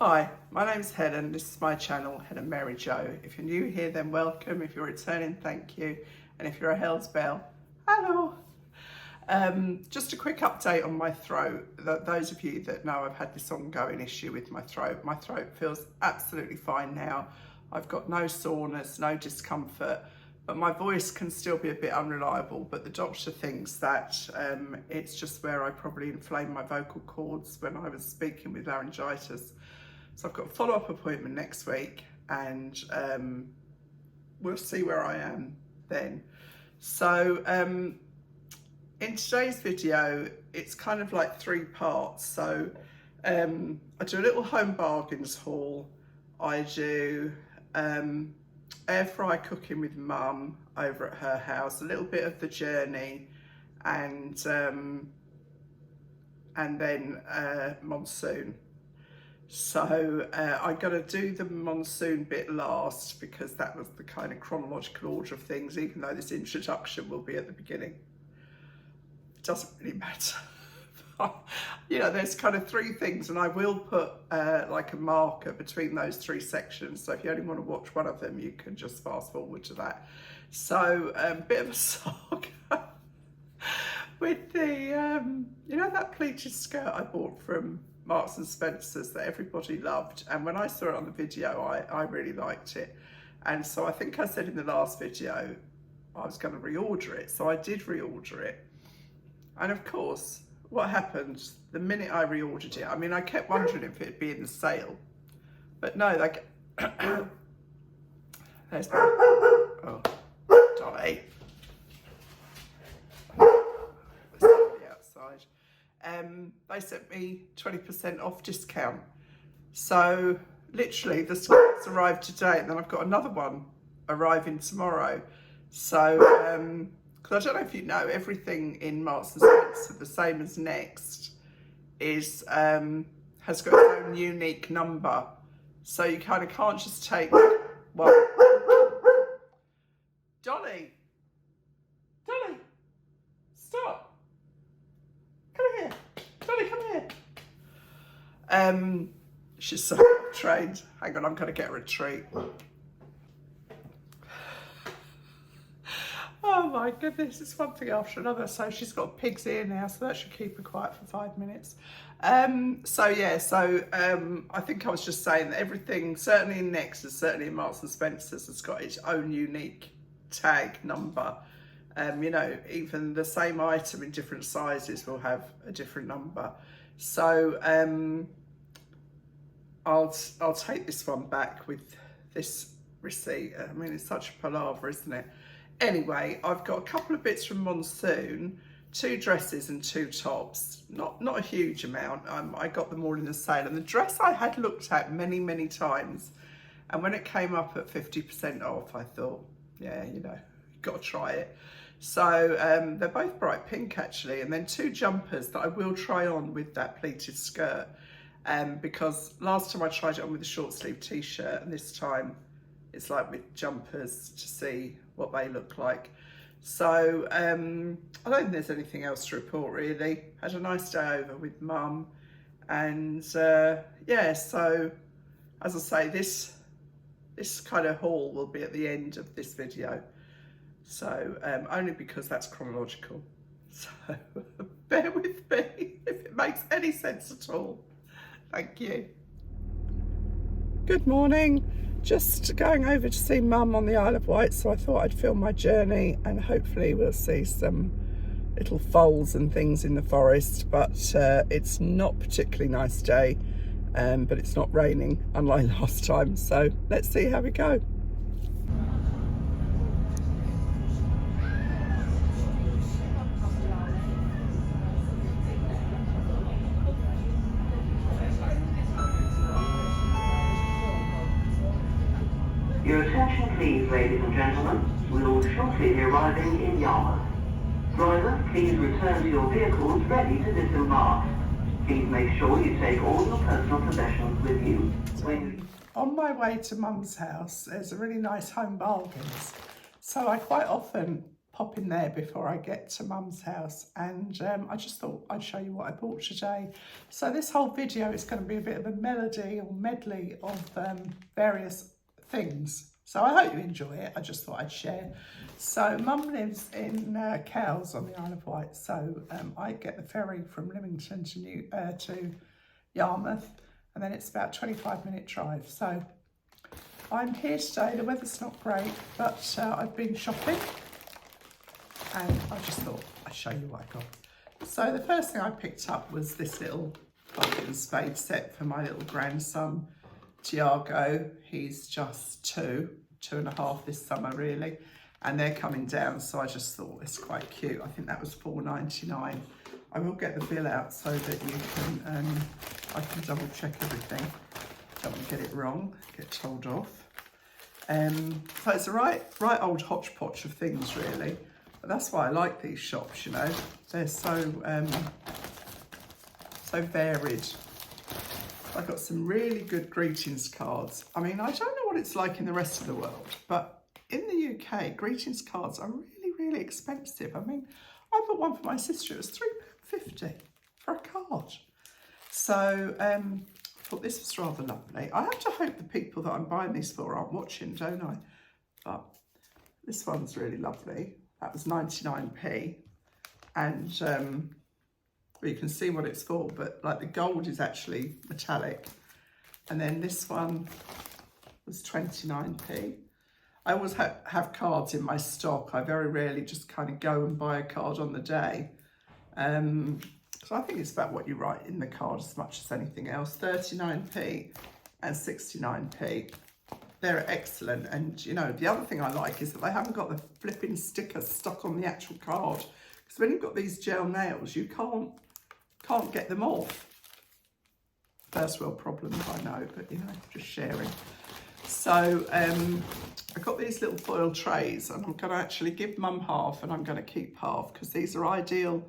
Hi, my name's Helen. This is my channel, Helen Mary Jo. If you're new here, then welcome. If you're returning, thank you. And if you're a Hell's Bell, hello. Just a quick update on my throat. Those of you that know I've had this ongoing issue with my throat. My throat feels absolutely fine now. I've got no soreness, no discomfort, but my voice can still be a bit unreliable. But the doctor thinks that it's just where I probably inflamed my vocal cords when I was speaking with laryngitis. So I've got a follow-up appointment next week, and we'll see where I am then. So in today's video, it's kind of like 3 parts. So I do a little home bargains haul. I do air fry cooking with mum over at her house, a little bit of the journey, and then Monsoon. So I'm going to do the Monsoon bit last because that was the kind of chronological order of things, even though this introduction will be at the beginning. It doesn't really matter. You know, there's kind of 3 things, and I will put like a marker between those 3 sections. So if you only want to watch one of them, you can just fast forward to that. So bit of a saga with the, you know, that pleated skirt I bought from Marks and Spencer's that everybody loved, and when I saw it on the video I really liked it, and so I think I said in the last video I was going to reorder it, so I did reorder it. And of course, what happened the minute I reordered it, I mean, I kept wondering if it'd be in the sale, but no, like there's oh Dolly, there's somebody outside. They sent me 20% off discount. So literally the skirts arrived today, and then I've got another one arriving tomorrow. So, because I don't know if you know, everything in Marks and Spencer, the same as Next, is has got its own unique number. So you kind of can't just take one. Dolly, stop. She's so trained. Hang on, I'm going to get her a treat. Oh my goodness, it's one thing after another. So she's got a pig's ear now, so that should keep her quiet for 5 minutes. I think I was just saying that everything, certainly in Next, and certainly in Marks and Spencer's, has got its own unique tag number. You know, even the same item in different sizes will have a different number. So I'll take this one back with this receipt. I mean, it's such a palaver, isn't it? Anyway, I've got a couple of bits from Monsoon, 2 dresses and 2 tops. Not a huge amount. I got them all in the sale, and the dress I had looked at many times, and when it came up at 50% off, I thought, yeah, you know, got to try it. So they're both bright pink actually, and then 2 jumpers that I will try on with that pleated skirt, because last time I tried it on with a short sleeve t-shirt, and this time it's like with jumpers to see what they look like. So I don't think there's anything else to report really. Had a nice day over with mum, and yeah, so as I say, this kind of haul will be at the end of this video. So only because that's chronological. So bear with me if it makes any sense at all. Thank you. Good morning. Just going over to see mum on the Isle of Wight, so I thought I'd film my journey, and hopefully we'll see some little foals and things in the forest. But it's not a particularly nice day, but it's not raining unlike last time, so let's see how we go. Your attention please, ladies and gentlemen. We will shortly be arriving in Yarmouth. Drivers, please return to your vehicles ready to disembark. Please make sure you take all your personal possessions with you. On my way to mum's house, there's a really nice home bargains. So I quite often pop in there before I get to Mum's house, and I just thought I'd show you what I bought today. So this whole video is going to be a bit of a melody or medley of various things. So I hope you enjoy it. I just thought I'd share. So Mum lives in Cowes on the Isle of Wight, so I get the ferry from Lymington to Yarmouth, and then it's about a 25-minute drive. So I'm here today. The weather's not great, but I've been shopping, and I just thought I'd show you what I got. So the first thing I picked up was this little bucket and spade set for my little grandson, Tiago. He's just two and a half this summer really, and they're coming down, so I just thought it's quite cute. I think that was $4.99. I will get the bill out so that you can I can double check everything. Don't want to get it wrong, get told off. So it's a right old hodgepodge of things really, but that's why I like these shops, you know. They're so varied. I got some really good greetings cards. I mean, I don't know what it's like in the rest of the world, but in the UK, greetings cards are really expensive. I mean, I bought one for my sister. It was £3.50 for a card. So I thought this was rather lovely. I have to hope the people that I'm buying these for aren't watching, don't I? But this one's really lovely. That was 99p. And well, you can see what it's for, but like the gold is actually metallic. And then this one was 29p. I always have cards in my stock. I very rarely just kind of go and buy a card on the day. So I think it's about what you write in the card as much as anything else. 39p and 69p. They're excellent. And you know, the other thing I like is that they haven't got the flipping stickers stuck on the actual card. Because when you've got these gel nails, you can't get them off. First world problems, I know, but you know, just sharing. So I got these little foil trays, and I'm going to actually give Mum half and I'm going to keep half, because these are ideal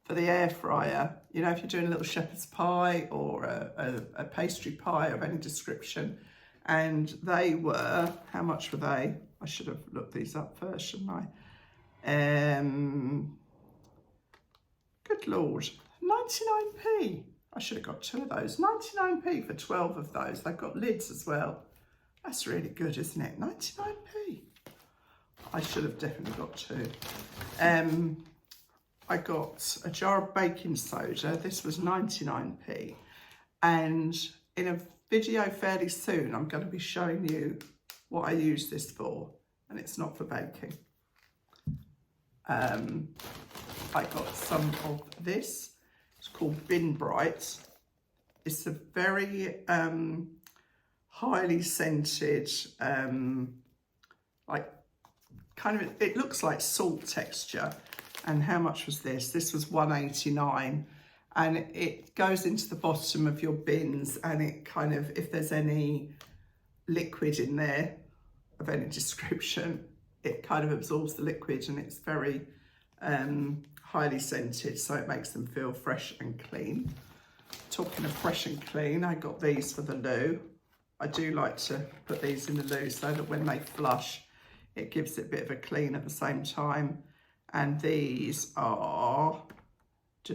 for the air fryer. You know, if you're doing a little shepherd's pie or a pastry pie of any description. And they were, how much were they? I should have looked these up first, shouldn't I? Good Lord. 99p. I should have got 2 of those. 99p for 12 of those. They've got lids as well. That's really good, isn't it? 99p. I should have definitely got 2. I got a jar of baking soda. This was 99p. And in a video fairly soon, I'm going to be showing you what I use this for. And it's not for baking. I got some of this. It's called Bin Bright. It's a very highly scented, like kind of, it looks like salt texture. And how much was this? This was $1.89, and it goes into the bottom of your bins, and it kind of, if there's any liquid in there of any description, it kind of absorbs the liquid, and it's very highly scented, so it makes them feel fresh and clean. Talking of fresh and clean, I got these for the loo. I do like to put these in the loo so that when they flush, it gives it a bit of a clean at the same time. And these are, so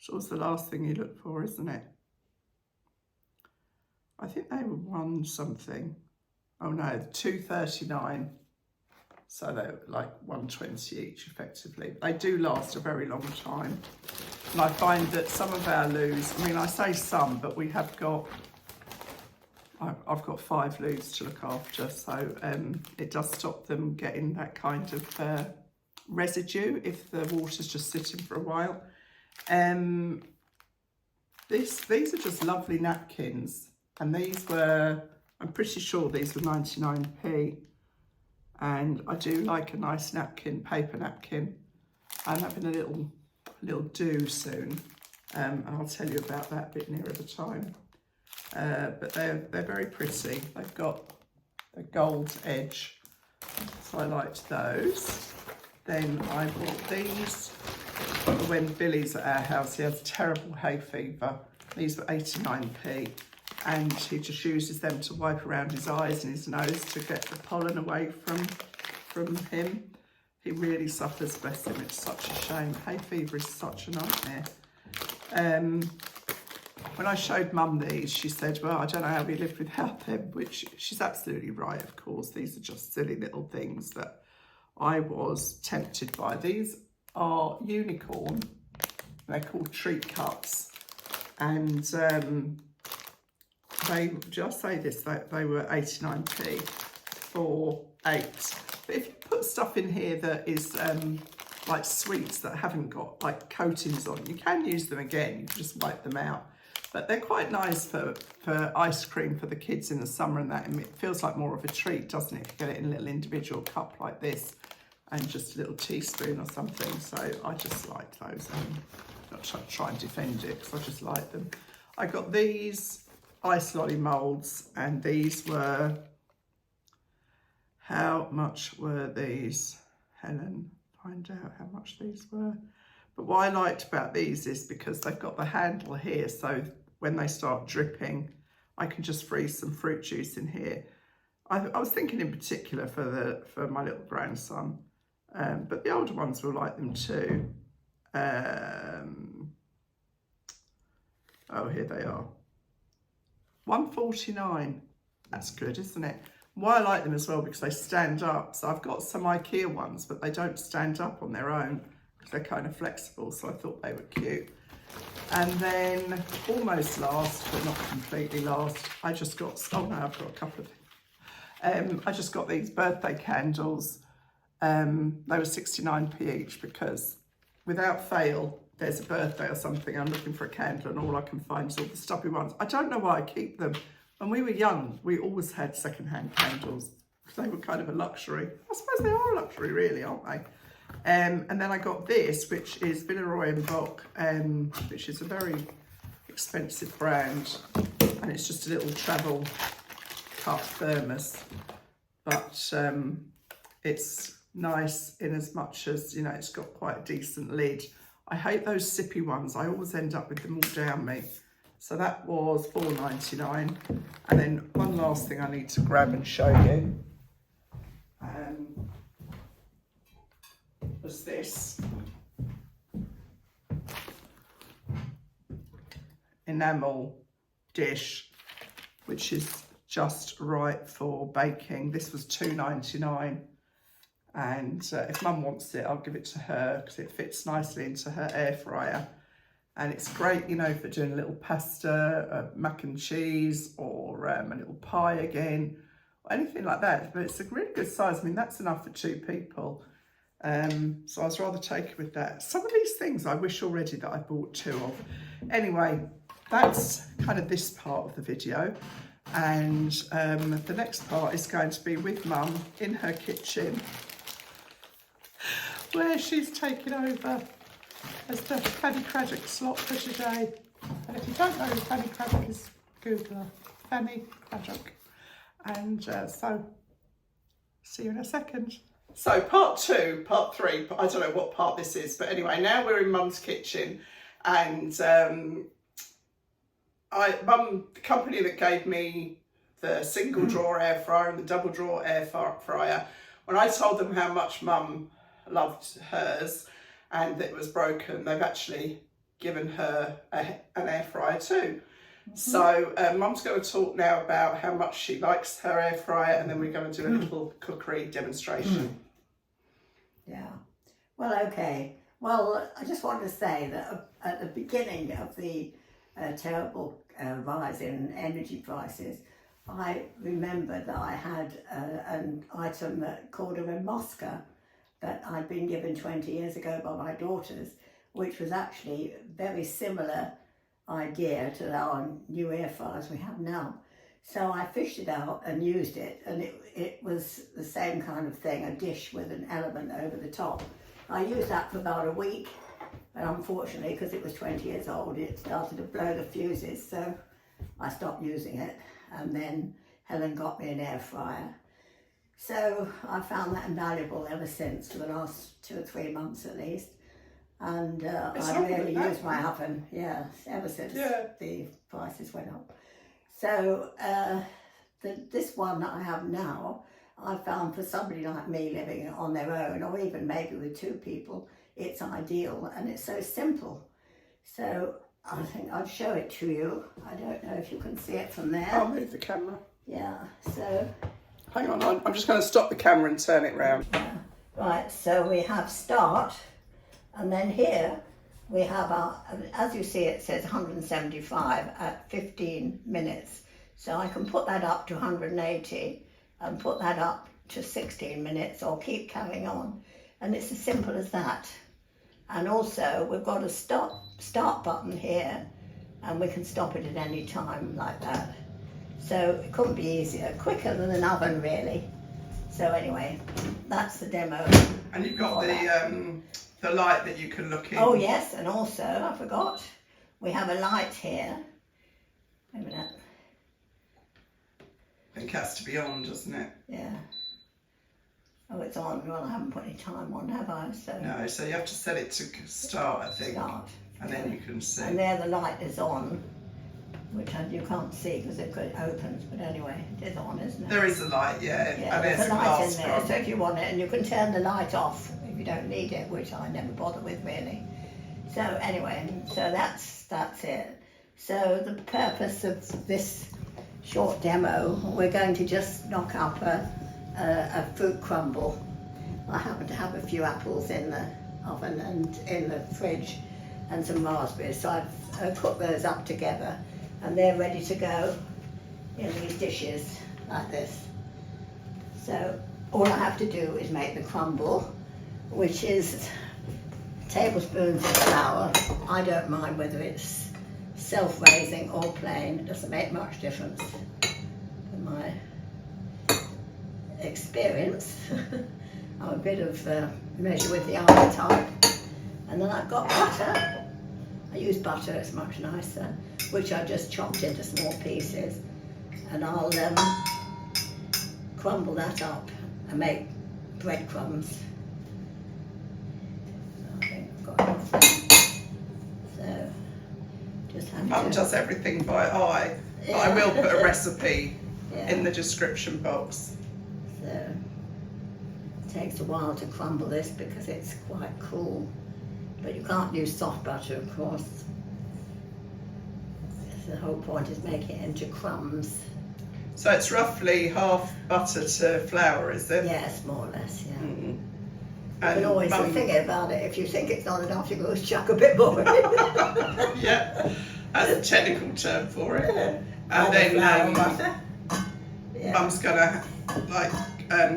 what's the last thing you look for, isn't it? I think they were one something. Oh no, $2.39. So they're like $1.20 each effectively. They do last a very long time. And I find that some of our loos, I mean, I say some, but we have got, I've got 5 loos to look after. So it does stop them getting that kind of residue if the water's just sitting for a while. These are just lovely napkins. And these were, I'm pretty sure these were 99p. And I do like a nice napkin, paper napkin. I'm having a little do soon, and I'll tell you about that a bit nearer the time. But they're very pretty. They've got a gold edge, so I liked those. Then I bought these when Billy's at our house. He has terrible hay fever. These were 89p. And he just uses them to wipe around his eyes and his nose to get the pollen away from from him. He really suffers, bless him. It's such a shame. Hay fever is such a nightmare. When I showed Mum these, she said, well, I don't know how we live without them, which she's absolutely right, of course. These are just silly little things that I was tempted by. These are unicorn. They're called treat cups. And they, just say this, they were 89p for 8. But if you put stuff in here that is like sweets that haven't got like coatings on, you can use them again, you can just wipe them out. But they're quite nice for ice cream for the kids in the summer and that. And it feels like more of a treat, doesn't it? If you get it in a little individual cup like this and just a little teaspoon or something. So I just like those. I'm not try and defend it because I just like them. I got these ice lolly moulds, and these were, how much were these? Helen, find out how much these were. But what I liked about these is because they've got the handle here, so when they start dripping, I can just freeze some fruit juice in here. I was thinking in particular for my little grandson, but the older ones will like them too. Oh, here they are. £1.49. That's good, isn't it? Why I like them as well, because they stand up. So I've got some IKEA ones, but they don't stand up on their own because they're kind of flexible. So I thought they were cute. And then almost last, but not completely last, I just got, oh no, I've got a couple of, I just got these birthday candles. They were 69p each because without fail, there's a birthday or something, I'm looking for a candle and all I can find is all the stubby ones. I don't know why I keep them. When we were young, we always had second-hand candles because they were kind of a luxury. I suppose they are a luxury really, aren't they? And then I got this, which is Villeroy and Boch, which is a very expensive brand, and it's just a little travel cup thermos, but it's nice in as much as, you know, it's got quite a decent lid. I hate those sippy ones. I always end up with them all down me. So that was $4.99. And then one last thing I need to grab and show you was this enamel dish, which is just right for baking. This was $2.99. And if Mum wants it, I'll give it to her because it fits nicely into her air fryer. And it's great, you know, for doing a little pasta, mac and cheese, or a little pie again, or anything like that. But it's a really good size. I mean, that's enough for 2 people. So I was rather taken with that. Some of these things I wish already that I bought 2 of. Anyway, that's kind of this part of the video. And the next part is going to be with Mum in her kitchen, where she's taken over as the Fanny Craddock slot for today. And if you don't know who Fanny Craddock is, Google her, Fanny Craddock. And so, see you in a second. So part 2, part 3, I don't know what part this is, but anyway, now we're in Mum's kitchen, and Mum, the company that gave me the single drawer air fryer and the double drawer air fryer, when I told them how much Mum loved hers and that it was broken, they've actually given her an air fryer too. So Mum's going to talk now about how much she likes her air fryer, and then we're going to do a little cookery demonstration. Yeah. Well, okay. Well, I just want to say that at the beginning of the terrible rise in energy prices, I remember that I had an item called a remoska that I'd been given 20 years ago by my daughters, which was actually very similar idea to our new air fryers we have now. So I fished it out and used it, and it was the same kind of thing, a dish with an element over the top. I used that for about a week, but unfortunately, because it was 20 years old, it started to blow the fuses, so I stopped using it. And then Helen got me an air fryer. So I found that invaluable ever since, for the last 2 or 3 months at least. And I really used my oven, yeah, ever since the prices went up. So this one that I have now, I found for somebody like me living on their own, or even maybe with two people, it's ideal and it's so simple. So I think I'll show it to you. I don't know if you can see it from there. I'll move the camera. Yeah, so... Hang on, I'm just going to stop the camera and turn it round. Yeah. Right, so we have start, and then here we have our, as you see it says 175 at 15 minutes. So I can put that up to 180 and put that up to 16 minutes or keep carrying on. And it's as simple as that. And also we've got a start button here, and we can stop it at any time like that. So it couldn't be easier, quicker than an oven really. So anyway, that's the demo. And you've got the light that you can look in. Oh yes, and also, I forgot, we have a light here. Wait a minute. I think it has to be on, doesn't it? Yeah. Oh, it's on. Well, I haven't put any time on, have I? So No, so you have to set it to start, I think. start. And then you can see. And there the light is on, which you can't see because it opens, but anyway, it is on, isn't it? There is a light, yeah. Yeah, And there's there's a light in glass there, from. so if you want it, and you can turn the light off if you don't need it, which I never bother with really. So anyway, so that's it. So the purpose of this short demo, we're going to just knock up a fruit crumble. I happen to have a few apples in the oven and in the fridge, and some raspberries, so I've cooked those up together, and they're ready to go in these dishes like this. So all I have to do is make the crumble, which is tablespoons of flour. I don't mind whether it's self-raising or plain, it doesn't make much difference in my experience. I'm a bit of measure with the eye type. And then I've got butter. I use butter, it's much nicer, which I just chopped into small pieces. And I'll crumble that up and make breadcrumbs. So I think I've got enough there. So just have Mum to... does everything by eye. But I will put a recipe in the description box. So it takes a while to crumble this because it's quite cool. But you can't use soft butter, of course. The whole point is making it into crumbs. So it's roughly half butter to flour, is it? Yes, more or less, yeah. Mm. And always the thing about it, if you think it's not enough, you go chuck a bit more in. Yeah, that's a technical term for it. And Either flour or then butter. Yeah. Mum's gonna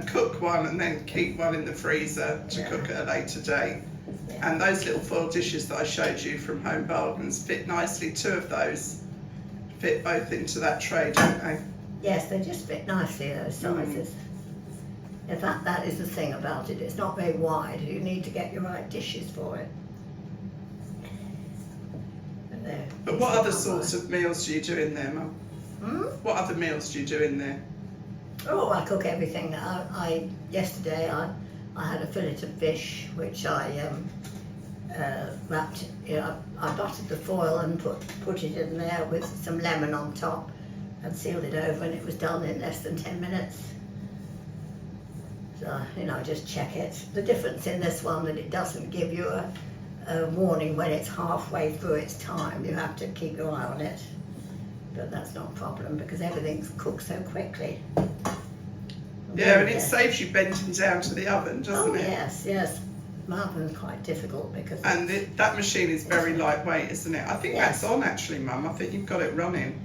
cook one and then keep one in the freezer to cook at a later date. Yeah. And those little foil dishes that I showed you from Home Bargains fit nicely. Two of those fit both into that tray, don't they? Yes, they just fit nicely, those sizes. In fact, that is the thing about it. It's not very wide. You need to get your right dishes for it. But what other sorts of meals do you do in there, Mum? What other meals do you do in there? Oh, I cook everything. Yesterday I had a fillet of fish which I wrapped. I buttered the foil and put it in there with some lemon on top and sealed it over, and it was done in less than 10 minutes. So just check it. The difference in this one that it doesn't give you a warning when it's halfway through its time. You have to keep your eye on it. But that's not a problem because everything's cooked so quickly. Yeah, and it saves you bending down to the oven, doesn't it? Yes. My oven's quite difficult because... And that machine is very lightweight, isn't it? I think that's on actually, Mum. I think you've got it running.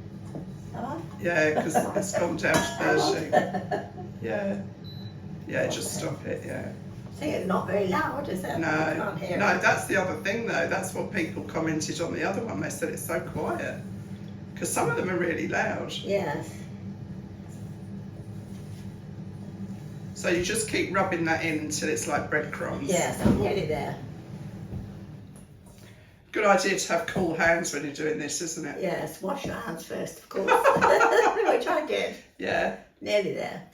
Oh? Yeah, because it's gone down to 30. Yeah, just stop it, yeah. See, it's not very loud, is it? No, I can't hear no, it. that's the other thing though. That's what people commented on the other one. They said it's so quiet. Because some of them are really loud. Yes. So you just keep rubbing that in until it's like breadcrumbs. Yes, I'm nearly there. Good idea to have cool hands when you're doing this, isn't it? Yes, wash your hands first, of course. Which I did. Yeah. Nearly there.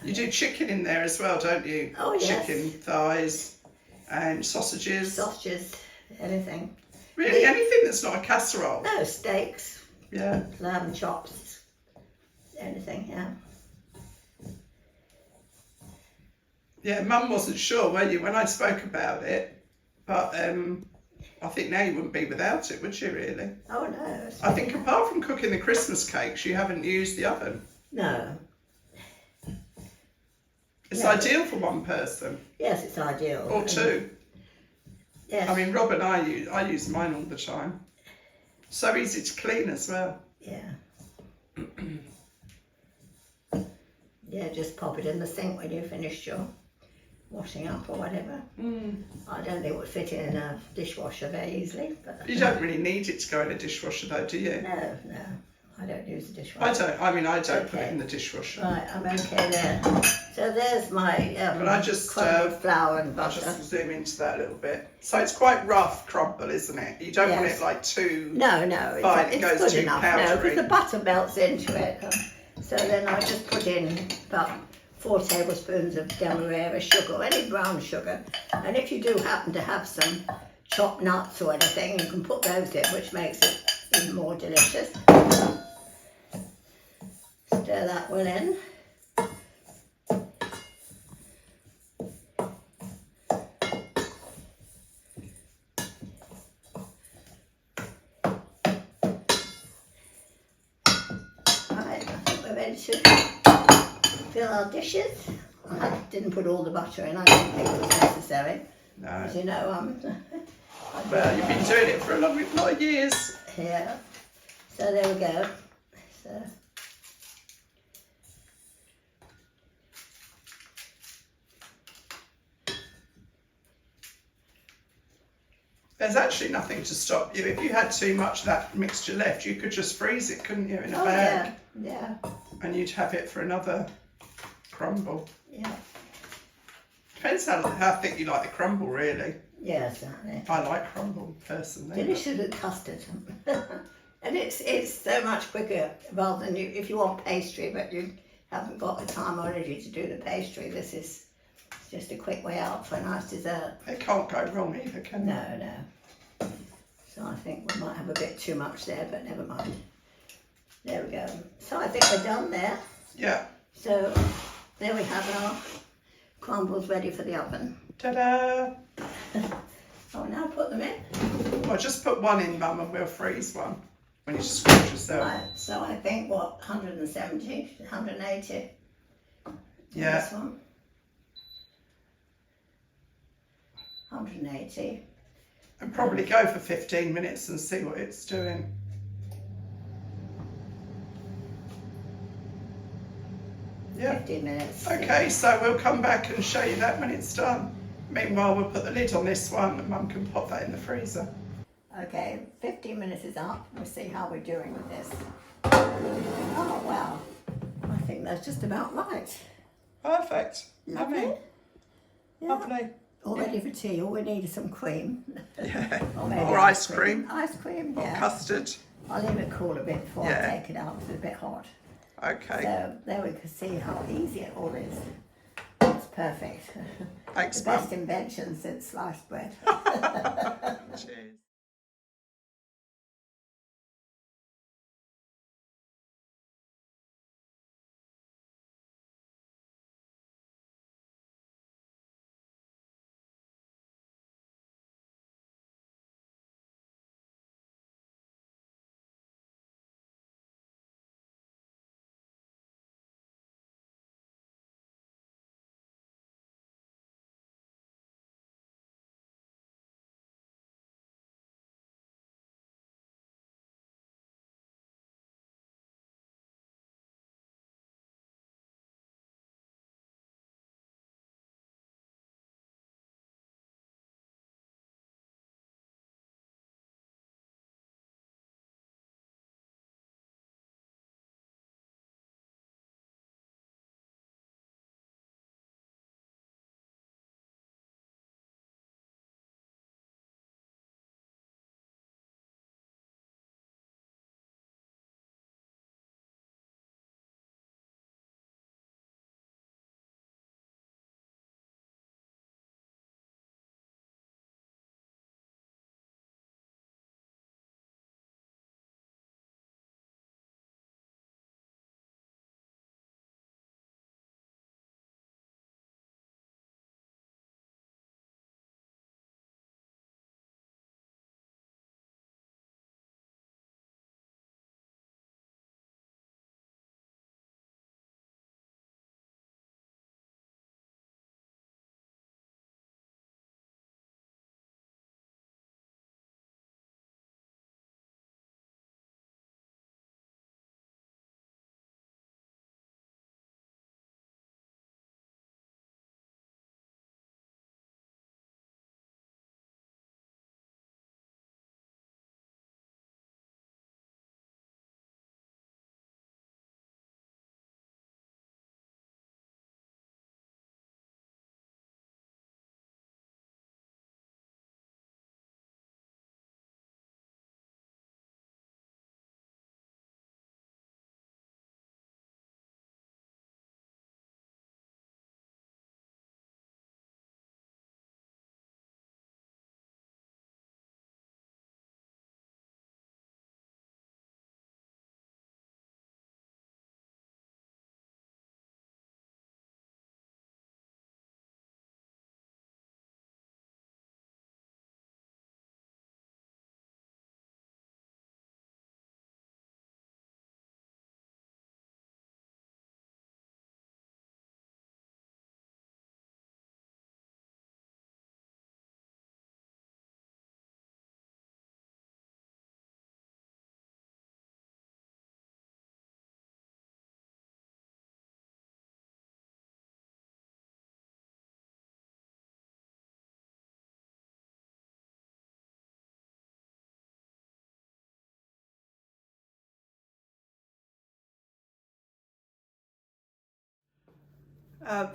You do chicken in there as well, don't you? Oh, yes. Chicken thighs and sausages. Sausages, anything. Really, anything that's not a casserole? No, steaks, Yeah. lamb chops, anything, yeah. Yeah, Mum wasn't sure, were you, when I spoke about it? But I think now you wouldn't be without it, would you, really? Oh, no. I think apart from cooking the Christmas cakes, you haven't used the oven. No. It's No. ideal for one person. Yes, it's ideal. Or two. Yes. I mean, Rob and I use mine all the time. So easy to clean as well. Yeah. Yeah, just pop it in the sink when you've finished your washing up or whatever. I don't think it would fit in a dishwasher very easily. But You don't really need it to go in a dishwasher though, do you? No, I don't use the dishwasher. I don't put it in the dishwasher. Right, I'm okay there. So there's my But I just crumbled flour and I'll butter. just zoom into that a little bit. So it's quite rough crumble, isn't it? You don't want Yes. it like too... No, fine, it's it goes good too enough. No, powdery. because the butter melts into it. So then I just put in about 4 tablespoons of demerara sugar, any brown sugar. And if you do happen to have some chopped nuts or anything, you can put those in, which makes it even more delicious. Stir that well in. Right, I think we're ready to fill our dishes. I didn't put all the butter in, I didn't think it was necessary. No. As you know, Well, you've been doing it for a lot of years. yeah. So there we go. So. There's actually nothing to stop you. If you had too much of that mixture left, you could just freeze it, couldn't you, in a bag? Yeah, And you'd have it for another crumble. yeah. Depends how thick you like the crumble, really. Yeah, certainly. I like crumble, personally. Delicious with custard. And it's so much quicker rather than if you want pastry but you haven't got the time or energy to do the pastry. This is just a quick way out for a nice dessert. It can't go wrong either, can it? No. So I think we might have a bit too much there, but never mind. There we go. So I think we're done there. Yeah. So there we have our crumbles ready for the oven. Ta-da! Oh, now put them in. Well, just put one in, Mum, and we'll freeze one when you squeeze yourself. Right, so I think, 170, 180? Yeah. This one. 180. And probably go for 15 minutes and see what it's doing. Yeah. 15 minutes. Okay, so we'll come back and show you that when it's done. Meanwhile, we'll put the lid on this one and Mum can pop that in the freezer. Okay, 15 minutes is up. We'll see how we're doing with this. Oh, wow. I think that's just about right. Perfect. Lovely. Yummy. Yeah. Lovely. All ready for tea. All we need is some cream. Yeah. maybe Or ice cream. Ice cream, Or yeah. custard. I'll leave it cool a bit before Yeah. I take it out because it's a bit hot. Okay. So there we can see how easy it all is. It's perfect. Thanks, The best Mum. invention since sliced bread. Cheers.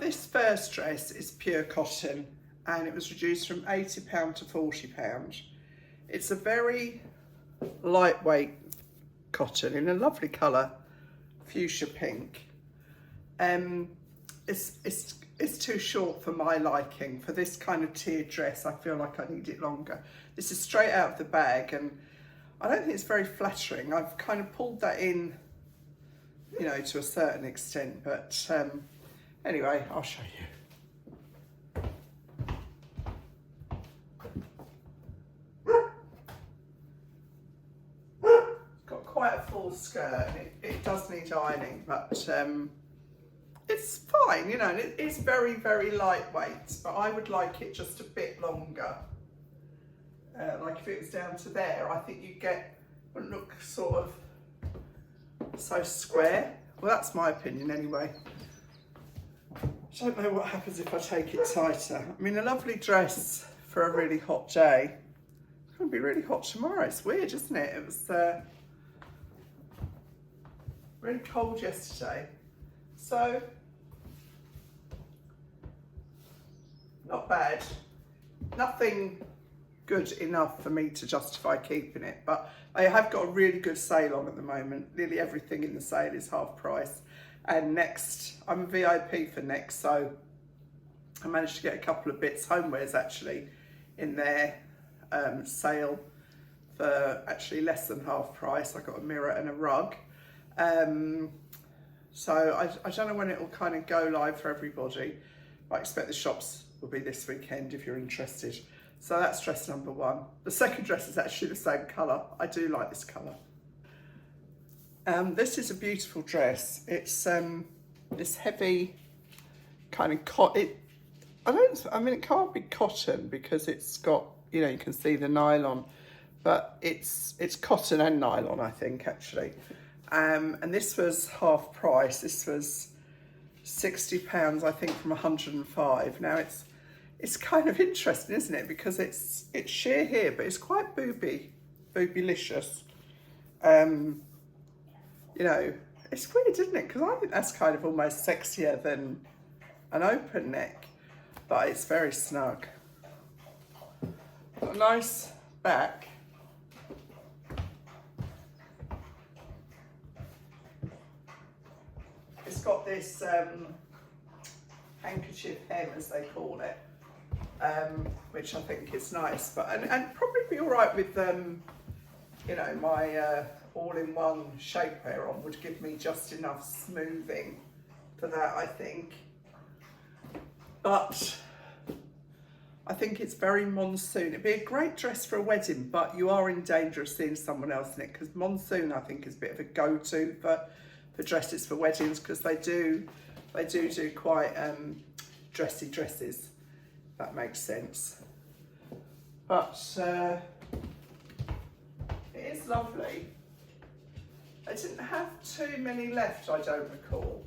This first dress is pure cotton and it was reduced from £80 to £40. It's a very lightweight cotton in a lovely colour, fuchsia pink. It's too short for my liking. For this kind of tiered dress, I feel like I need it longer. This is straight out of the bag and I don't think it's very flattering. I've kind of pulled that in, you know, to a certain extent, but anyway, I'll show you. It's got quite a full skirt and it does need ironing, but it's fine, you know, and it is very, very lightweight, but I would like it just a bit longer. Like if it was down to there, I think you'd get, wouldn't look sort of so square. Well, that's my opinion anyway. I don't know what happens if I take it tighter. I mean, a lovely dress for a really hot day. It's going to be really hot tomorrow. It's weird, isn't it? It was really cold yesterday. So, not bad. Nothing good enough for me to justify keeping it, but I have got a really good sale on at the moment. Nearly everything in the sale is half price. And Next, I'm a VIP for Next, so I managed to get a couple of bits, homewares actually, in their sale for actually less than half price. I got a mirror and a rug. So I don't know when it will kind of go live for everybody. I expect the shops will be this weekend if you're interested. So that's dress number one. The second dress is actually the same colour. I do like this colour. This is a beautiful dress. It's this heavy kind of cotton. I mean, it can't be cotton because it's got, you know, you can see the nylon, but it's cotton and nylon, I think, actually. And this was half price. This was £60, I think, from 105. Now it's kind of interesting, isn't it? Because it's sheer here, but it's quite boobylicious. You know, it's weird, isn't it? Because I think that's kind of almost sexier than an open neck, but it's very snug. Got a nice back. It's got this handkerchief hem, as they call it, which I think is nice, but and probably be all right with you know, my all-in-one shapewear on would give me just enough smoothing for that, I think. But I think it's very Monsoon. It'd be a great dress for a wedding, but you are in danger of seeing someone else in it, because Monsoon, I think, is a bit of a go-to for dresses for weddings, because they do quite dressy dresses. If that makes sense. But it is lovely. I didn't have too many left, I don't recall,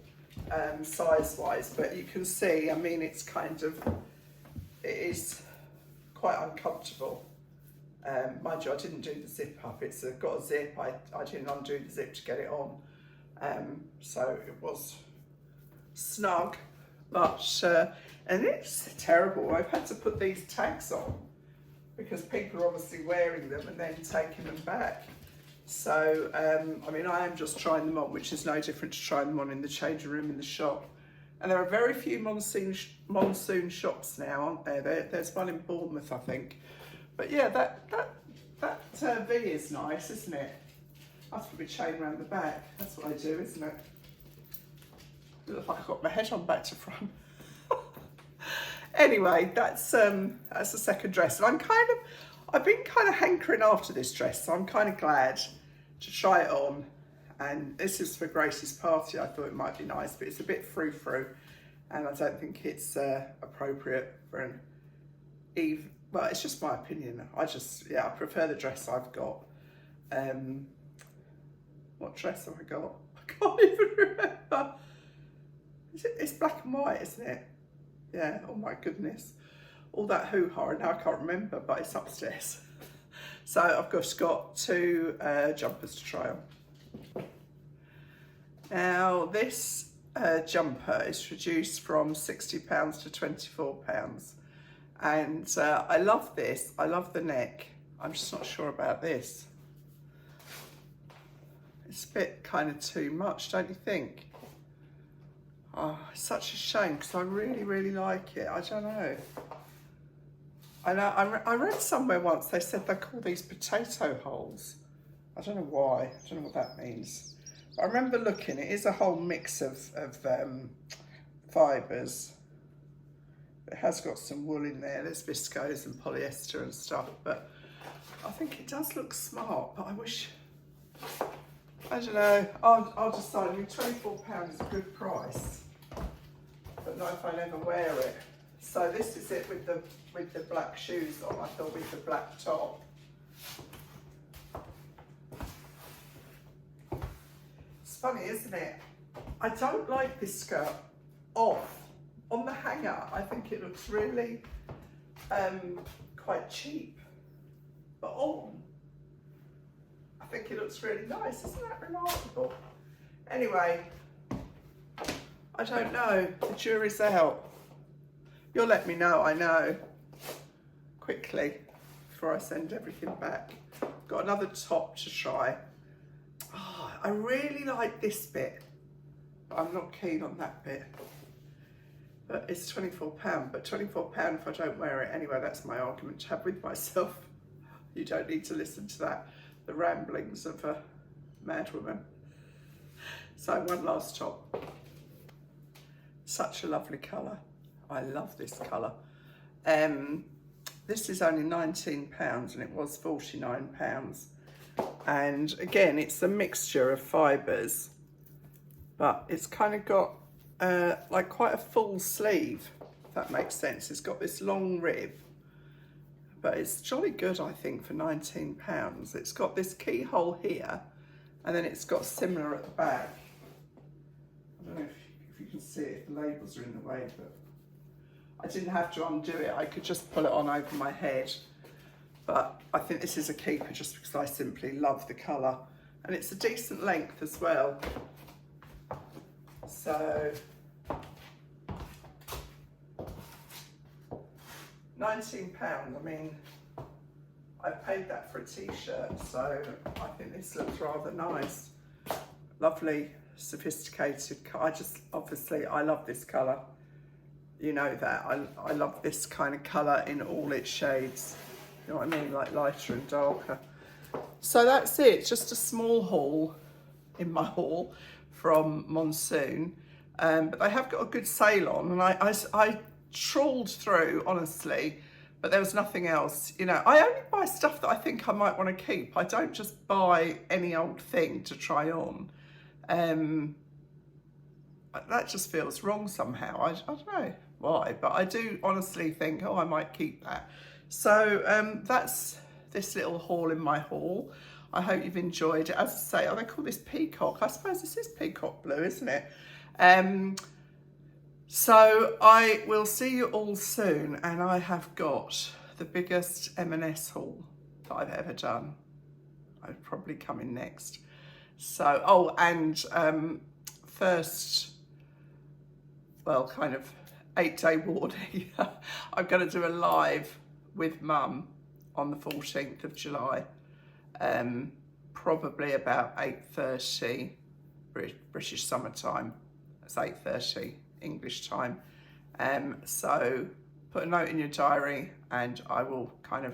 size-wise, but you can see, I mean, it's kind of, it is quite uncomfortable. Mind you, I didn't do the zip up. It's got a zip. I didn't undo the zip to get it on. So it was snug, but, and it's terrible. I've had to put these tags on because people are obviously wearing them and then taking them back. So, I mean, I am just trying them on, which is no different to trying them on in the changing room in the shop. And there are very few Monsoon shops now, aren't there? There's one in Bournemouth, I think. But yeah, that V is nice, isn't it? That's got to be chain around the back. That's what I do, isn't it? It looks like I've got my head on back to front. Anyway, that's the second dress, and I've been kind of hankering after this dress, so I'm kind of glad to try it on. And this is for Grace's party. I thought it might be nice, but it's a bit frou-frou, and I don't think it's appropriate for an eve. Well, it's just my opinion. I prefer the dress I've got. What dress have I got? I can't even remember. It's black and white, isn't it? Yeah, oh my goodness. All that hoo-ha, now I can't remember, but it's upstairs. So I've just got two jumpers to try on. Now this jumper is reduced from £60 to £24. And I love this. I love the neck. I'm just not sure about this. It's a bit kind of too much, don't you think? Oh, it's such a shame because I really, really like it. I don't know. I read somewhere once they said they call these potato holes. I don't know why. I don't know what that means. But I remember looking. It is a whole mix of fibres. It has got some wool in there. There's viscose and polyester and stuff. But I think it does look smart. But I wish. I don't know. I'll decide. I mean, £24 is a good price. But not if I never wear it. So this is it with the black shoes on. I thought with the black top. It's funny, isn't it? I don't like this skirt off. On the hanger, I think it looks really quite cheap. But on, I think it looks really nice. Isn't that remarkable? Anyway, I don't know. The jury's out. You'll let me know, I know, quickly, before I send everything back. Got another top to try. Oh, I really like this bit, but I'm not keen on that bit. But it's £24, but £24 if I don't wear it. Anyway, that's my argument to have with myself. You don't need to listen to that, the ramblings of a mad woman. So one last top. Such a lovely colour. I love this colour. This is only £19 and it was £49. And again, it's a mixture of fibres, but it's kind of got like quite a full sleeve, if that makes sense. It's got this long rib, but it's jolly good, I think, for £19. It's got this keyhole here, and then it's got similar at the back. I don't know if you can see it, the labels are in the way, but I didn't have to undo it. I could just pull it on over my head. But I think this is a keeper just because I simply love the colour. And it's a decent length as well. So, £19, I mean, I paid that for a t-shirt, so I think this looks rather nice. Lovely, sophisticated, obviously, I love this colour. You know that, I love this kind of colour in all its shades. You know what I mean, like lighter and darker. So that's it, just a small haul in my haul from Monsoon. But they have got a good sale on, and I trawled through, honestly, but there was nothing else. You know, I only buy stuff that I think I might want to keep. I don't just buy any old thing to try on. That just feels wrong somehow. I don't know why, but I do honestly think, oh, I might keep that. So that's this little haul in my haul. I hope you've enjoyed it. As I say, they call this peacock. I suppose this is peacock blue, isn't it? So I will see you all soon, and I have got the biggest M&S haul that I've ever done. I'll probably come in next. So, oh, and first, well, kind of 8-day warning. I'm going to do a live with Mum on the 14th of July, probably about 8:30 British summertime. It's 8:30 English time. So put a note in your diary, and I will kind of,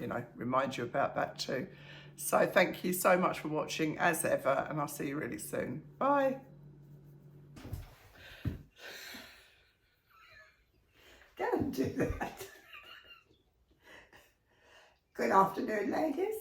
you know, remind you about that too. So thank you so much for watching as ever, and I'll see you really soon. Bye. Go and do that. Good afternoon, ladies.